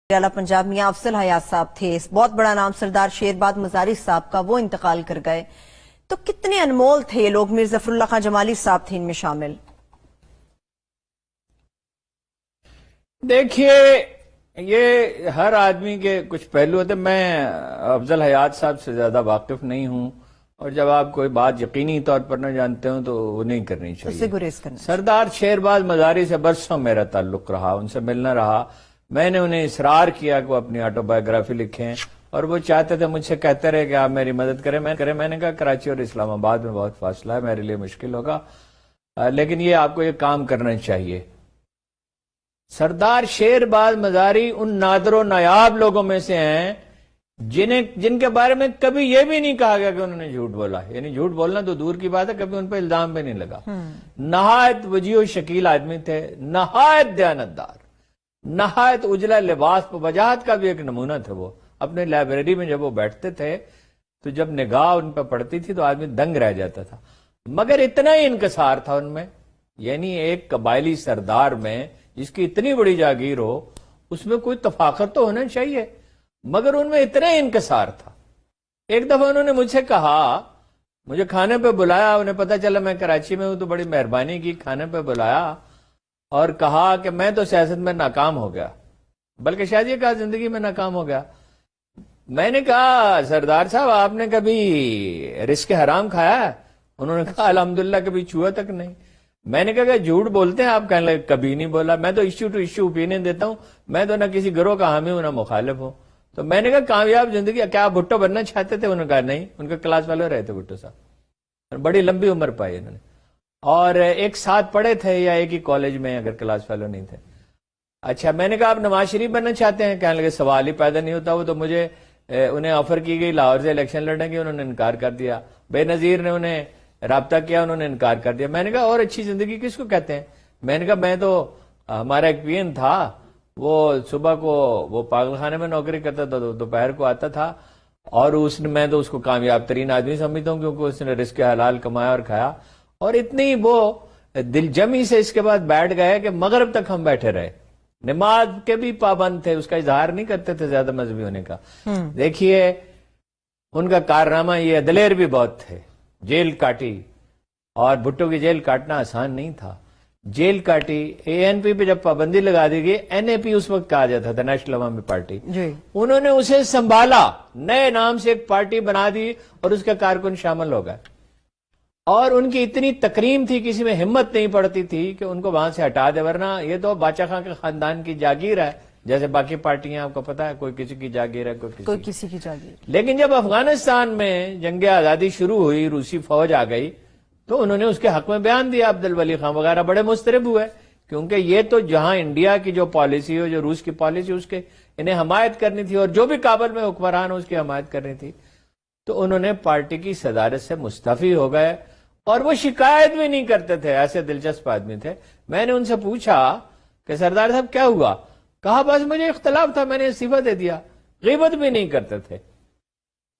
اعلیٰ پنجاب میاں افضل حیات صاحب تھے، بہت بڑا نام سردار شیرباد مزاری صاحب کا، وہ انتقال کر گئے۔ تو کتنے انمول تھے یہ لوگ، میر ظفر اللہ خان جمالی صاحب تھے ان میں شامل۔ دیکھیے، یہ ہر آدمی کے کچھ پہلو ہوتے۔ میں افضل حیات صاحب سے زیادہ واقف نہیں ہوں، اور جب آپ کوئی بات یقینی طور پر نہ جانتے ہوں تو وہ نہیں کرنی چاہیے، اس سے گریز کرنا۔ سردار شیرباز مزاری سے برسوں میرا تعلق رہا، ان سے ملنا رہا۔ میں نے انہیں اصرار کیا کہ وہ اپنی آٹو بایوگرافی لکھیں، اور وہ چاہتے تھے، مجھ سے کہتے رہے کہ آپ میری مدد کریں۔ میں نے کہا کراچی اور اسلام آباد میں بہت فاصلہ ہے، میرے لیے مشکل ہوگا، لیکن یہ آپ کو یہ کام کرنا چاہیے۔ سردار شیرباز مزاری ان نادر و نایاب لوگوں میں سے ہیں جن کے بارے میں کبھی یہ بھی نہیں کہا گیا کہ انہوں نے جھوٹ بولا، یعنی جھوٹ بولنا تو دور کی بات ہے، کبھی ان پہ الزام بھی نہیں لگا۔ نہایت وجیح و شکیل آدمی تھے، نہایت دیانتدار، نہایت اجلا لباس پر وجاہت کا بھی ایک نمونہ تھے۔ وہ اپنے لائبریری میں جب وہ بیٹھتے تھے تو جب نگاہ ان پہ پڑتی تھی تو آدمی دنگ رہ جاتا تھا، مگر اتنا ہی انکسار تھا ان میں، یعنی ایک قبائلی سردار میں جس کی اتنی بڑی جاگیر ہو، اس میں کوئی تفاخر تو ہونا چاہیے، مگر ان میں اتنا ہی انکسار تھا۔ ایک دفعہ انہوں نے مجھ سے کہا، مجھے کھانے پہ بلایا، انہیں پتا چلا میں کراچی میں ہوں تو بڑی مہربانی کی، کھانے پہ بلایا اور کہا کہ میں تو سیاست میں ناکام ہو گیا، بلکہ شاید یہ کہا زندگی میں ناکام ہو گیا۔ میں نے کہا سردار صاحب آپ نے کبھی رزق حرام کھایا ہے؟ انہوں نے کہا الحمدللہ کبھی چھوا تک نہیں۔ میں نے کہا کہ جھوٹ بولتے ہیں آپ؟ کہنے لگے کبھی نہیں بولا، میں تو ایشو ٹو ایشو اوپینین دیتا ہوں، میں تو نہ کسی گروہ کا حامی ہوں نہ مخالف ہوں۔ تو میں نے کہا کامیاب زندگی کیا آپ بھٹو بننا چاہتے تھے؟ انہوں نے کہا نہیں، ان کے کلاس والے رہے تھے بھٹو صاحب، بڑی لمبی عمر پائی انہوں نے، اور ایک ساتھ پڑھے تھے یا ایک ہی کالج میں، اگر کلاس فیلو نہیں تھے۔ اچھا، میں نے کہا آپ نواز شریف بننا چاہتے ہیں؟ کہنے لگے سوال ہی پیدا نہیں ہوتا، وہ تو مجھے انہیں آفر کی گئی لاہور سے الیکشن لڑنے کی، انہوں نے انکار کر دیا۔ بے نظیر نے انہیں رابطہ کیا، انہوں نے انکار کر دیا۔ میں نے کہا اور اچھی زندگی کس کو کہتے ہیں؟ میں نے کہا میں تو، ہمارا ایک پی این تھا، وہ صبح کو وہ پاگل خانے میں نوکری کرتا تھا، دوپہر کو آتا تھا، اور میں تو اس کو کامیاب ترین آدمی سمجھتا ہوں کیونکہ اس نے رزق حلال کمایا اور کھایا، اور اتنی وہ دل جمی سے اس کے بعد بیٹھ گئے کہ مغرب تک ہم بیٹھے رہے۔ نماز کے بھی پابند تھے، اس کا اظہار نہیں کرتے تھے زیادہ مذہبی ہونے کا۔ دیکھیے ان کا کارنامہ یہ، دلیر بھی بہت تھے، جیل کاٹی، اور بھٹو کی جیل کاٹنا آسان نہیں تھا، جیل کاٹی۔ اے این پی پہ جب پابندی لگا دی گئی، این اے پی اس وقت کہا جاتا تھا، نیشنل عوامی پارٹی، انہوں نے اسے سنبھالا، نئے نام سے ایک پارٹی بنا دی اور اس کے کارکن شامل ہو گئے، اور ان کی اتنی تکریم تھی، کسی میں ہمت نہیں پڑتی تھی کہ ان کو وہاں سے ہٹا دے، ورنہ یہ تو باچا خان کے خاندان کی جاگیر ہے، جیسے باقی پارٹیاں آپ کو پتا ہے، کوئی کسی کی جاگیر ہے، کوئی کسی کی جاگیر۔ لیکن جب افغانستان میں جنگ آزادی شروع ہوئی، روسی فوج آ گئی، تو انہوں نے اس کے حق میں بیان دیا، عبد الولی خان وغیرہ بڑے مضطرب ہوئے، کیونکہ یہ تو جہاں انڈیا کی جو پالیسی ہو، جو روس کی پالیسی، اس کے انہیں حمایت کرنی تھی، اور جو بھی کابل میں حکمران ہو اس کی حمایت کرنی تھی، تو انہوں نے پارٹی کی صدارت سے مستعفی ہو گئے، اور وہ شکایت بھی نہیں کرتے تھے، ایسے دلچسپ آدمی تھے۔ میں نے ان سے پوچھا کہ سردار صاحب کیا ہوا؟ کہا بس مجھے اختلاف تھا، میں نے استعفیٰ دے دیا۔ غیبت بھی نہیں کرتے تھے۔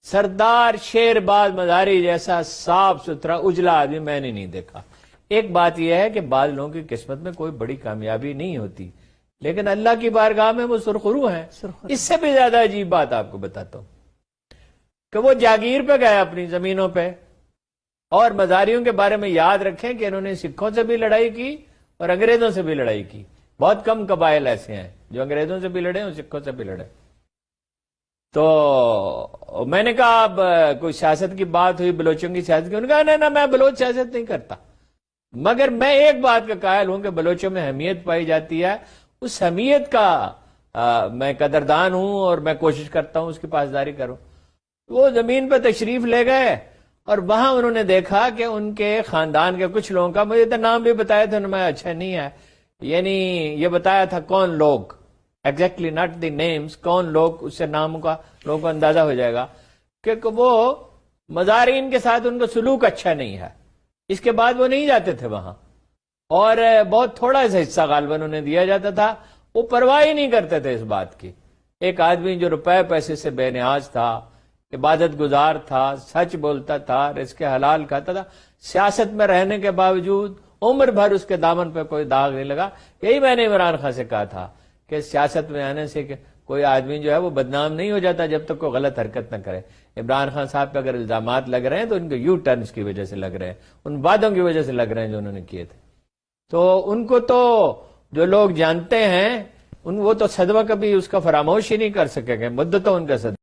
سردار شیرباز مزاری جیسا صاف ستھرا اجلا آدمی میں نے نہیں دیکھا۔ ایک بات یہ ہے کہ بعض لوگوں کی قسمت میں کوئی بڑی کامیابی نہیں ہوتی، لیکن اللہ کی بارگاہ میں وہ سرخرو ہیں۔ اس سے بھی زیادہ عجیب بات آپ کو بتاتا ہوں کہ وہ جاگیر پہ گئے اپنی زمینوں پہ، اور مزاریوں کے بارے میں یاد رکھیں کہ انہوں نے سکھوں سے بھی لڑائی کی اور انگریزوں سے بھی لڑائی کی۔ بہت کم قبائل ایسے ہیں جو انگریزوں سے بھی لڑے اور سکھوں سے بھی لڑے۔ تو میں نے کہا اب کوئی سیاست کی بات ہوئی، بلوچوں کی سیاست کی، انہوں نے کہا نہیں میں بلوچ سیاست نہیں کرتا، مگر میں ایک بات کا قائل ہوں کہ بلوچوں میں حمیت پائی جاتی ہے، اس حمیت کا میں قدردان ہوں اور میں کوشش کرتا ہوں اس کی پاسداری کروں۔ وہ زمین پہ تشریف لے گئے، اور وہاں انہوں نے دیکھا کہ ان کے خاندان کے کچھ لوگوں کا، مجھے تو نام بھی بتایا تھا، میں اچھا نہیں ہے، یعنی یہ بتایا تھا کون لوگ، ایگزیکٹلی ناٹ دی نیمز، کون لوگ، اس سے نام کا لوگوں کو اندازہ ہو جائے گا کہ وہ مزارین کے ساتھ ان کا سلوک اچھا نہیں ہے۔ اس کے بعد وہ نہیں جاتے تھے وہاں، اور بہت تھوڑا سا حصہ غالباً انہیں دیا جاتا تھا، وہ پرواہ ہی نہیں کرتے تھے اس بات کی۔ ایک آدمی جو روپے پیسے سے بے نیاز تھا، عبادت گزار تھا، سچ بولتا تھا، رزق حلال کھاتا تھا، سیاست میں رہنے کے باوجود عمر بھر اس کے دامن پہ کوئی داغ نہیں لگا۔ یہی میں نے عمران خان سے کہا تھا کہ سیاست میں آنے سے کوئی آدمی جو ہے وہ بدنام نہیں ہو جاتا جب تک کوئی غلط حرکت نہ کرے. عمران خان صاحب پہ اگر الزامات لگ رہے ہیں تو ان کے یو ٹرنز کی وجہ سے لگ رہے ہیں, ان وعدوں کی وجہ سے لگ رہے ہیں جو انہوں نے کیے تھے. تو ان کو تو جو لوگ جانتے ہیں وہ تو صدمہ کبھی اس کا فراموش ہی نہیں کر سکیں گے, مدتوں ان کا صدمہ.